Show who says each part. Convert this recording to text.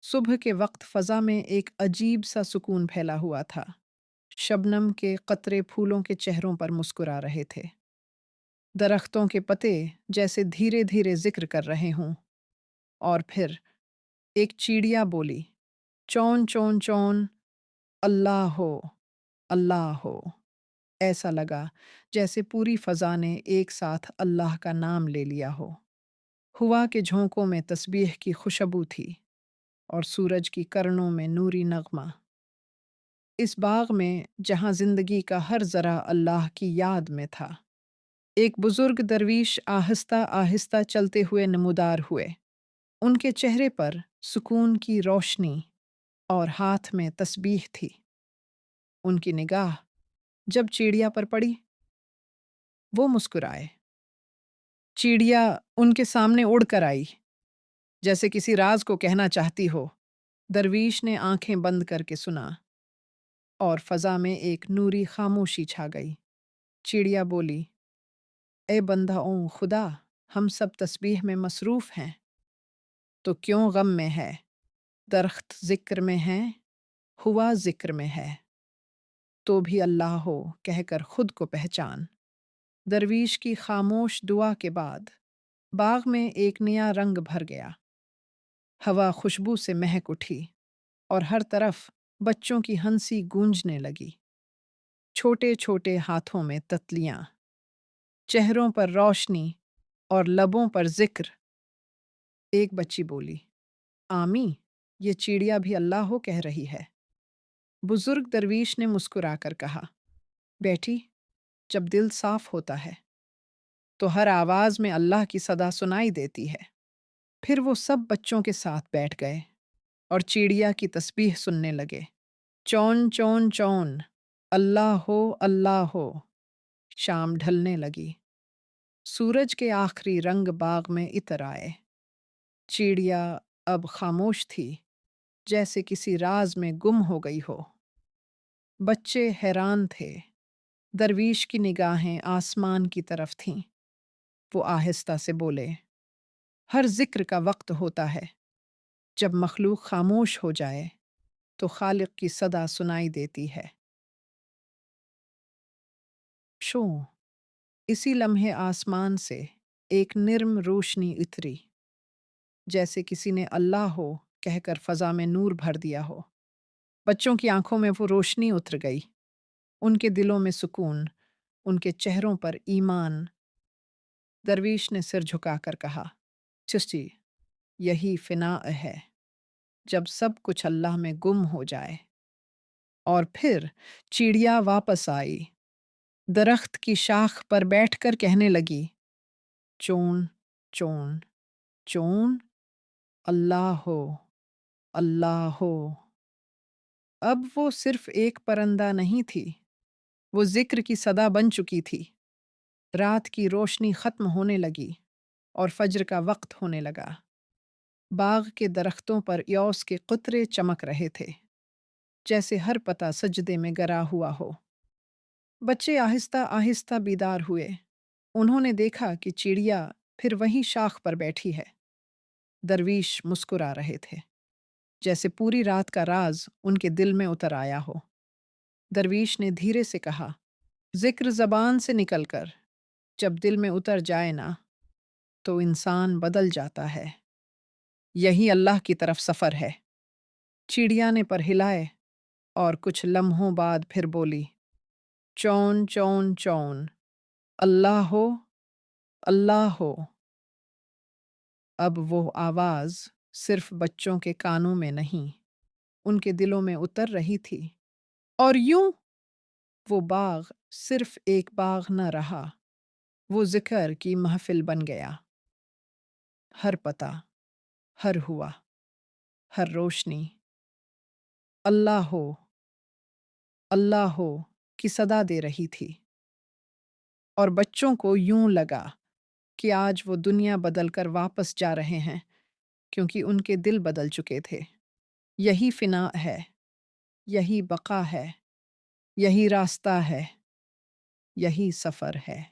Speaker 1: صبح کے وقت فضا میں ایک عجیب سا سکون پھیلا ہوا تھا۔ شبنم کے قطرے پھولوں کے چہروں پر مسکرا رہے تھے۔ درختوں کے پتے جیسے دھیرے دھیرے ذکر کر رہے ہوں۔ اور پھر ایک چیڑیا بولی، چون چون چون، اللہ ہو، اللہ ہو۔ ایسا لگا جیسے پوری فضا نے ایک ساتھ اللہ کا نام لے لیا ہو۔ ہوا کے جھونکوں میں تسبیح کی خوشبو تھی اور سورج کی کرنوں میں نوری نغمہ۔ اس باغ میں جہاں زندگی کا ہر ذرہ اللہ کی یاد میں تھا، ایک بزرگ درویش آہستہ آہستہ چلتے ہوئے نمودار ہوئے۔ ان کے چہرے پر سکون کی روشنی اور ہاتھ میں تسبیح تھی۔ ان کی نگاہ جب چیڑیا پر پڑی، وہ مسکرائے۔ چیڑیا ان کے سامنے اڑ کر آئی، جیسے کسی راز کو کہنا چاہتی ہو۔ درویش نے آنکھیں بند کر کے سنا، اور فضا میں ایک نوری خاموشی چھا گئی۔ چڑیا بولی، اے بندہ اوں خدا، ہم سب تسبیح میں مصروف ہیں، تو کیوں غم میں ہے؟ درخت ذکر میں ہے، ہوا ذکر میں ہے، تو بھی اللہ ہو کہہ کر خود کو پہچان۔ درویش کی خاموش دعا کے بعد باغ میں ایک نیا رنگ بھر گیا۔ ہوا خوشبو سے مہک اٹھی اور ہر طرف بچوں کی ہنسی گونجنے لگی۔ چھوٹے چھوٹے ہاتھوں میں تتلیاں، چہروں پر روشنی اور لبوں پر ذکر۔ ایک بچی بولی، آمی، یہ چڑیا بھی اللہ ہو کہہ رہی ہے۔ بزرگ درویش نے مسکرا کر کہا، بیٹی، جب دل صاف ہوتا ہے تو ہر آواز میں اللہ کی صدا سنائی دیتی ہے۔ پھر وہ سب بچوں کے ساتھ بیٹھ گئے اور چڑیا کی تسبیح سننے لگے۔ چون چون چون، اللہ ہو، اللہ ہو۔ شام ڈھلنے لگی، سورج کے آخری رنگ باغ میں اتر آئے۔ چڑیا اب خاموش تھی، جیسے کسی راز میں گم ہو گئی ہو۔ بچے حیران تھے۔ درویش کی نگاہیں آسمان کی طرف تھیں۔ وہ آہستہ سے بولے، ہر ذکر کا وقت ہوتا ہے۔ جب مخلوق خاموش ہو جائے تو خالق کی صدا سنائی دیتی ہے۔ شو اسی لمحے آسمان سے ایک نرم روشنی اتری، جیسے کسی نے اللہ ہو کہہ کر فضا میں نور بھر دیا ہو۔ بچوں کی آنکھوں میں وہ روشنی اتر گئی، ان کے دلوں میں سکون، ان کے چہروں پر ایمان۔ درویش نے سر جھکا کر کہا، چشتی، یہی فنا ہے، جب سب کچھ اللہ میں گم ہو جائے۔ اور پھر چڑیا واپس آئی، درخت کی شاخ پر بیٹھ کر کہنے لگی، چون چون چون، اللہ ہو، اللہ ہو۔ اب وہ صرف ایک پرندہ نہیں تھی، وہ ذکر کی صدا بن چکی تھی۔ رات کی روشنی ختم ہونے لگی اور فجر کا وقت ہونے لگا۔ باغ کے درختوں پر یوس کے قطرے چمک رہے تھے، جیسے ہر پتا سجدے میں گرا ہوا ہو۔ بچے آہستہ آہستہ بیدار ہوئے۔ انہوں نے دیکھا کہ چڑیا پھر وہیں شاخ پر بیٹھی ہے۔ درویش مسکرا رہے تھے، جیسے پوری رات کا راز ان کے دل میں اتر آیا ہو۔ درویش نے دھیرے سے کہا، ذکر زبان سے نکل کر جب دل میں اتر جائے نا، تو انسان بدل جاتا ہے۔ یہی اللہ کی طرف سفر ہے۔ چڑیا نے پر ہلائے اور کچھ لمحوں بعد پھر بولی، چون چون چون، اللہ ہو، اللہ ہو۔ اب وہ آواز صرف بچوں کے کانوں میں نہیں، ان کے دلوں میں اتر رہی تھی۔ اور یوں وہ باغ صرف ایک باغ نہ رہا، وہ ذکر کی محفل بن گیا۔ ہر پتا، ہر ہوا، ہر روشنی، اللہ ہو کی صدا دے رہی تھی۔ اور بچوں کو یوں لگا کہ آج وہ دنیا بدل کر واپس جا رہے ہیں، کیونکہ ان کے دل بدل چکے تھے۔ یہی فنا ہے، یہی بقا ہے، یہی راستہ ہے، یہی سفر ہے۔